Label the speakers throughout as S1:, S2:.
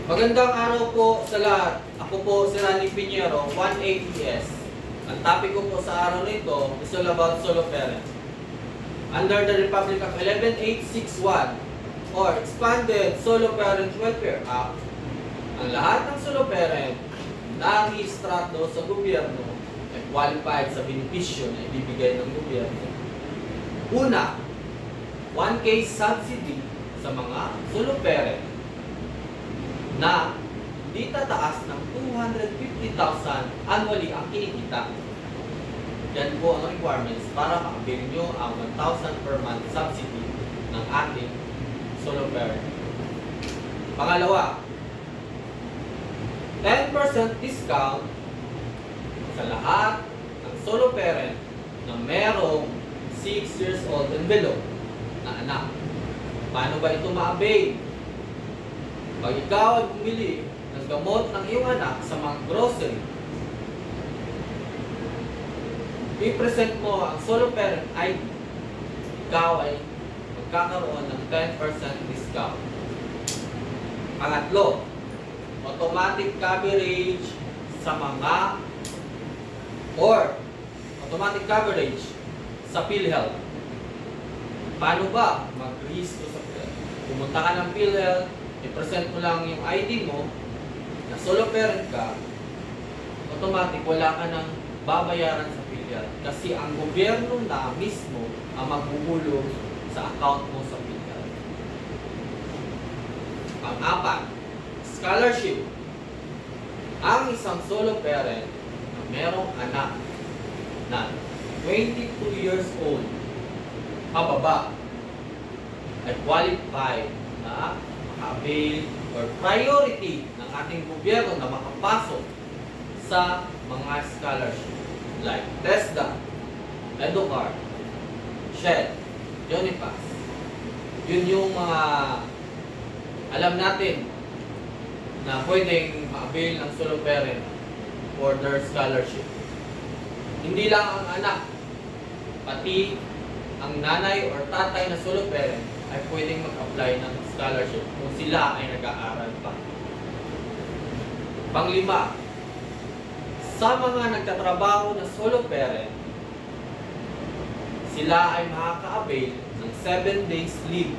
S1: Magandang araw po sa lahat. Ako po si Randy Pinheiro, 1APS. Ang topic ko po sa araw nito is all about solo parent. Under the Republic Act 11861 or Expanded Solo Parent Welfare Act, ang lahat ng solo parent na rehistrado sa gobyerno ay qualified sa benepisyo na ibibigay ng gobyerno. Una, 1K subsidy sa mga solo parent na di tataas ng 250,000 annually ang kinikita. Yan po ang requirements para ma-avail nyo ang 1,000 per month subsidy ng ating solo parent. Pangalawa, 10% discount sa lahat ng solo parent na merong 6 years old and below na anak. Paano ba ito ma-avail? Pag ikaw ay bumili ng gamot ng iyong anak sa mga grocery, i-present mo ang solo parent ID, ikaw ay magkakaroon ng 10% discount. Pangatlo, automatic coverage sa mga automatic coverage sa PhilHealth. Paano ba mag-register sa PhilHealth? Pumunta ka ng PhilHealth, i-present mo lang yung ID mo, na solo parent ka, automatic wala ka nang babayaran sa PhilHealth kasi ang gobyerno na mismo ang magbubulong sa account mo sa PhilHealth. Pang-apat, scholarship. Ang isang solo parent na merong anak na 22 years old pababa ay qualified na avail or priority ng ating gobyerno na makapasok sa mga scholarship like TESDA, EduCard, SHED, Unipass. Yun yung mga alam natin na pwedeng ma-avail ng solo parent for their scholarship. Hindi lang ang anak, pati ang nanay or tatay na solo parent ay pwedeng mag-apply ng scholarship kung sila ay nag-aaral pa. Panglima, sa mga nagtatrabaho na solo parent, sila ay makaka-avail ng 7 days leave.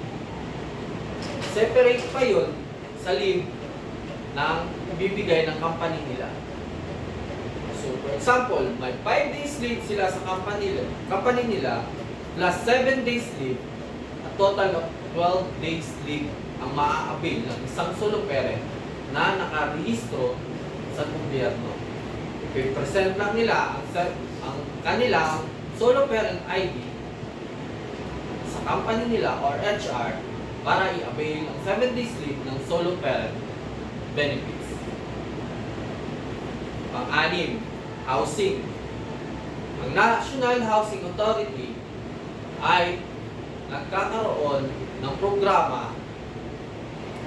S1: Separate pa yun sa leave ng ibibigay ng company nila. So, for example, may 5 days leave sila sa company nila plus 7 days leave, a total of 12 days leave ang maa-avail ng isang solo parent na nakarehistro sa gobyerno. I-present lang nila ang kanilang solo parent ID sa company nila or HR para i-avail ng 7 days leave ng solo parent benefits. Pang-anim, housing. Ang National Housing Authority ay nagkakaroon ng programa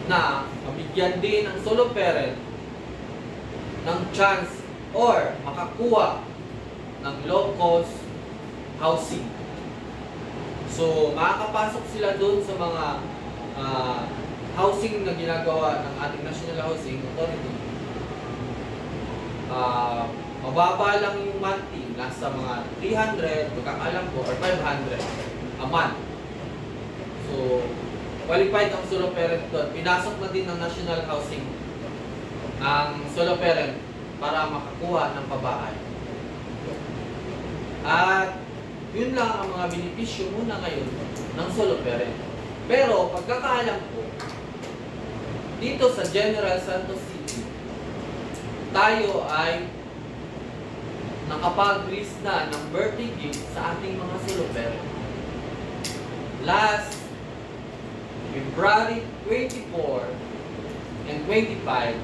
S1: na mabigyan din ang solo parent ng chance or makakuha ng low-cost housing. So, makakapasok sila doon sa mga housing na ginagawa ng ating National Housing Authority. Mababa lang yung monthly, nasa mga 300, magkakalam ko, or 500 a month. So, qualified ang solo parent doon. Pinasok na din ng National Housing ang solo parent para makakuha ng pabahay. At yun lang ang mga benepisyo muna ngayon ng solo parent. Pero pagkakaalam ko, dito sa General Santos City, tayo ay nakapag-release na ng birthday gift sa ating mga solo parent. Last February 24 and 25,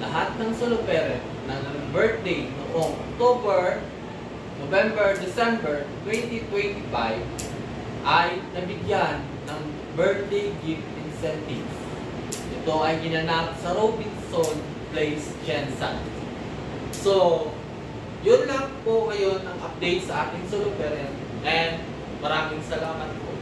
S1: lahat ng solo parent na birthday noong October, November, December 2025 ay nabigyan ng birthday gift incentives. Ito ay ginanap sa Robinson Place, Jensen. So, yun lang po ngayon ang update sa ating solo parent and maraming salamat po.